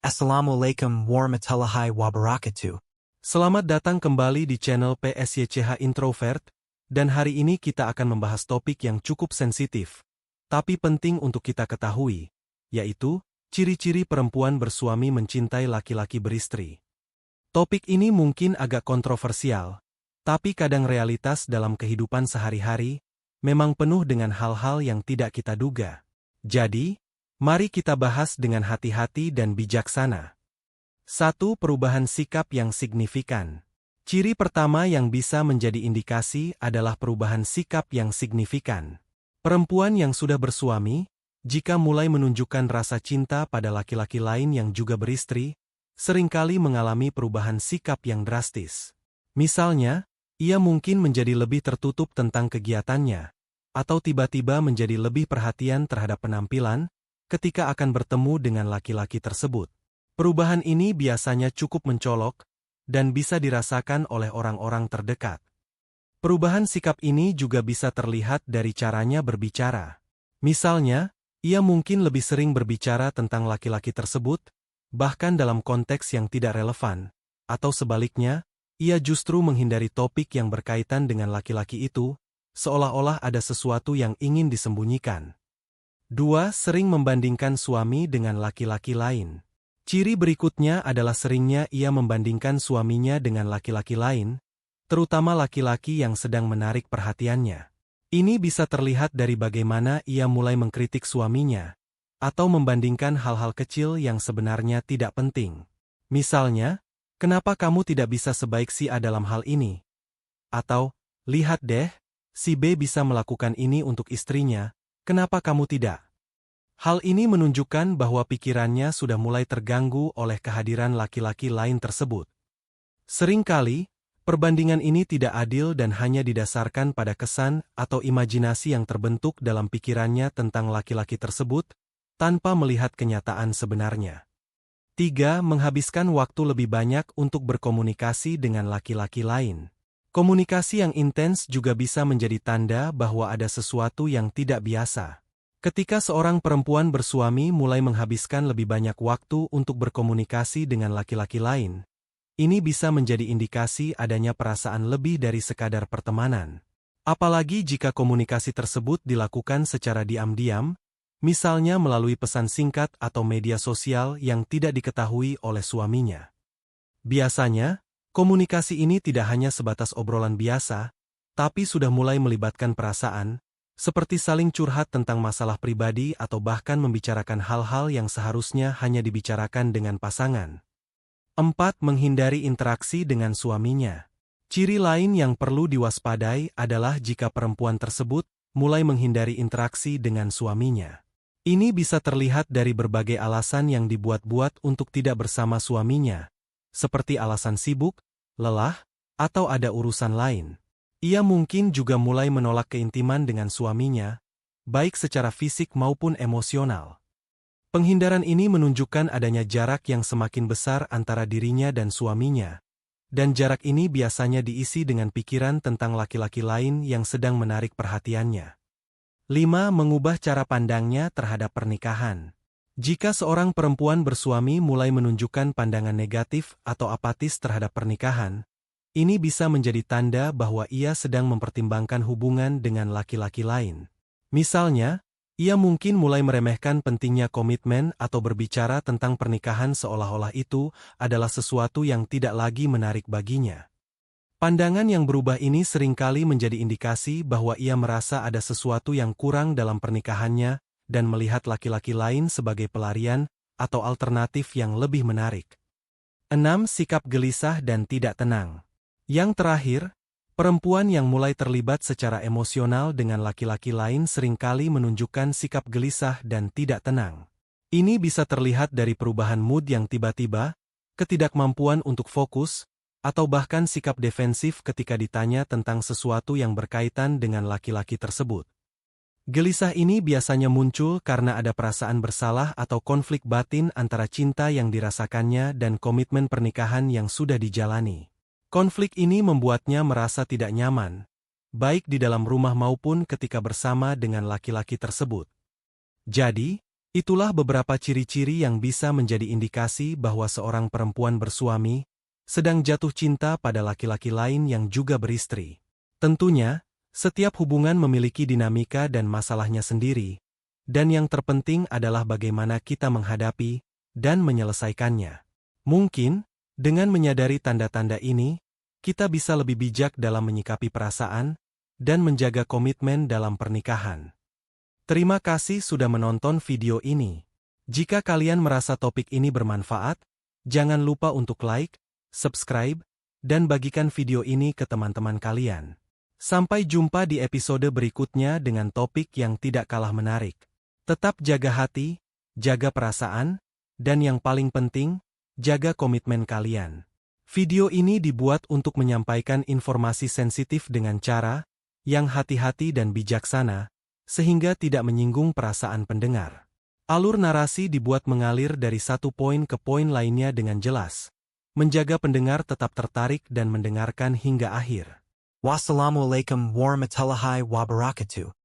Assalamualaikum warahmatullahi wabarakatuh. Selamat datang kembali di channel PSYCH Introvert, dan hari ini kita akan membahas topik yang cukup sensitif, tapi penting untuk kita ketahui, yaitu ciri-ciri perempuan bersuami mencintai laki-laki beristri. Topik ini mungkin agak kontroversial, tapi kadang realitas dalam kehidupan sehari-hari memang penuh dengan hal-hal yang tidak kita duga. Jadi, mari kita bahas dengan hati-hati dan bijaksana. 1. Perubahan sikap yang signifikan. Ciri pertama yang bisa menjadi indikasi adalah perubahan sikap yang signifikan. Perempuan yang sudah bersuami, jika mulai menunjukkan rasa cinta pada laki-laki lain yang juga beristri, seringkali mengalami perubahan sikap yang drastis. Misalnya, ia mungkin menjadi lebih tertutup tentang kegiatannya, atau tiba-tiba menjadi lebih perhatian terhadap penampilan, ketika akan bertemu dengan laki-laki tersebut. Perubahan ini biasanya cukup mencolok, dan bisa dirasakan oleh orang-orang terdekat. Perubahan sikap ini juga bisa terlihat dari caranya berbicara. Misalnya, ia mungkin lebih sering berbicara tentang laki-laki tersebut, bahkan dalam konteks yang tidak relevan, atau sebaliknya, ia justru menghindari topik yang berkaitan dengan laki-laki itu, seolah-olah ada sesuatu yang ingin disembunyikan. 2. Sering membandingkan suami dengan laki-laki lain. Ciri berikutnya adalah seringnya ia membandingkan suaminya dengan laki-laki lain, terutama laki-laki yang sedang menarik perhatiannya. Ini bisa terlihat dari bagaimana ia mulai mengkritik suaminya, atau membandingkan hal-hal kecil yang sebenarnya tidak penting. Misalnya, kenapa kamu tidak bisa sebaik si A dalam hal ini? Atau, lihat deh, si B bisa melakukan ini untuk istrinya, kenapa kamu tidak? Hal ini menunjukkan bahwa pikirannya sudah mulai terganggu oleh kehadiran laki-laki lain tersebut. Seringkali, perbandingan ini tidak adil dan hanya didasarkan pada kesan atau imajinasi yang terbentuk dalam pikirannya tentang laki-laki tersebut, tanpa melihat kenyataan sebenarnya. 3. Menghabiskan waktu lebih banyak untuk berkomunikasi dengan laki-laki lain. Komunikasi yang intens juga bisa menjadi tanda bahwa ada sesuatu yang tidak biasa. Ketika seorang perempuan bersuami mulai menghabiskan lebih banyak waktu untuk berkomunikasi dengan laki-laki lain, ini bisa menjadi indikasi adanya perasaan lebih dari sekadar pertemanan. Apalagi jika komunikasi tersebut dilakukan secara diam-diam, misalnya melalui pesan singkat atau media sosial yang tidak diketahui oleh suaminya. Biasanya, komunikasi ini tidak hanya sebatas obrolan biasa, tapi sudah mulai melibatkan perasaan, seperti saling curhat tentang masalah pribadi atau bahkan membicarakan hal-hal yang seharusnya hanya dibicarakan dengan pasangan. 4. Menghindari interaksi dengan suaminya. Ciri lain yang perlu diwaspadai adalah jika perempuan tersebut mulai menghindari interaksi dengan suaminya. Ini bisa terlihat dari berbagai alasan yang dibuat-buat untuk tidak bersama suaminya, seperti alasan sibuk, lelah, atau ada urusan lain. Ia mungkin juga mulai menolak keintiman dengan suaminya, baik secara fisik maupun emosional. Penghindaran ini menunjukkan adanya jarak yang semakin besar antara dirinya dan suaminya, dan jarak ini biasanya diisi dengan pikiran tentang laki-laki lain yang sedang menarik perhatiannya. 5. Mengubah cara pandangnya terhadap pernikahan. Jika seorang perempuan bersuami mulai menunjukkan pandangan negatif atau apatis terhadap pernikahan, ini bisa menjadi tanda bahwa ia sedang mempertimbangkan hubungan dengan laki-laki lain. Misalnya, ia mungkin mulai meremehkan pentingnya komitmen atau berbicara tentang pernikahan seolah-olah itu adalah sesuatu yang tidak lagi menarik baginya. Pandangan yang berubah ini seringkali menjadi indikasi bahwa ia merasa ada sesuatu yang kurang dalam pernikahannya dan melihat laki-laki lain sebagai pelarian atau alternatif yang lebih menarik. 6. Sikap gelisah dan tidak tenang. Yang terakhir, perempuan yang mulai terlibat secara emosional dengan laki-laki lain seringkali menunjukkan sikap gelisah dan tidak tenang. Ini bisa terlihat dari perubahan mood yang tiba-tiba, ketidakmampuan untuk fokus, atau bahkan sikap defensif ketika ditanya tentang sesuatu yang berkaitan dengan laki-laki tersebut. Gelisah ini biasanya muncul karena ada perasaan bersalah atau konflik batin antara cinta yang dirasakannya dan komitmen pernikahan yang sudah dijalani. Konflik ini membuatnya merasa tidak nyaman, baik di dalam rumah maupun ketika bersama dengan laki-laki tersebut. Jadi, Itulah beberapa ciri-ciri yang bisa menjadi indikasi bahwa seorang perempuan bersuami sedang jatuh cinta pada laki-laki lain yang juga beristri. Tentunya, setiap hubungan memiliki dinamika dan masalahnya sendiri, dan yang terpenting adalah bagaimana kita menghadapi dan menyelesaikannya. Mungkin, dengan menyadari tanda-tanda ini, kita bisa lebih bijak dalam menyikapi perasaan dan menjaga komitmen dalam pernikahan. Terima kasih sudah menonton video ini. Jika kalian merasa topik ini bermanfaat, jangan lupa untuk like, subscribe, dan bagikan video ini ke teman-teman kalian. Sampai jumpa di episode berikutnya dengan topik yang tidak kalah menarik. Tetap jaga hati, jaga perasaan, dan yang paling penting, jaga komitmen kalian. Video ini dibuat untuk menyampaikan informasi sensitif dengan cara yang hati-hati dan bijaksana, sehingga tidak menyinggung perasaan pendengar. Alur narasi dibuat mengalir dari satu poin ke poin lainnya dengan jelas, menjaga pendengar tetap tertarik dan mendengarkan hingga akhir. Wassalamualaikum warahmatullahi wabarakatuh.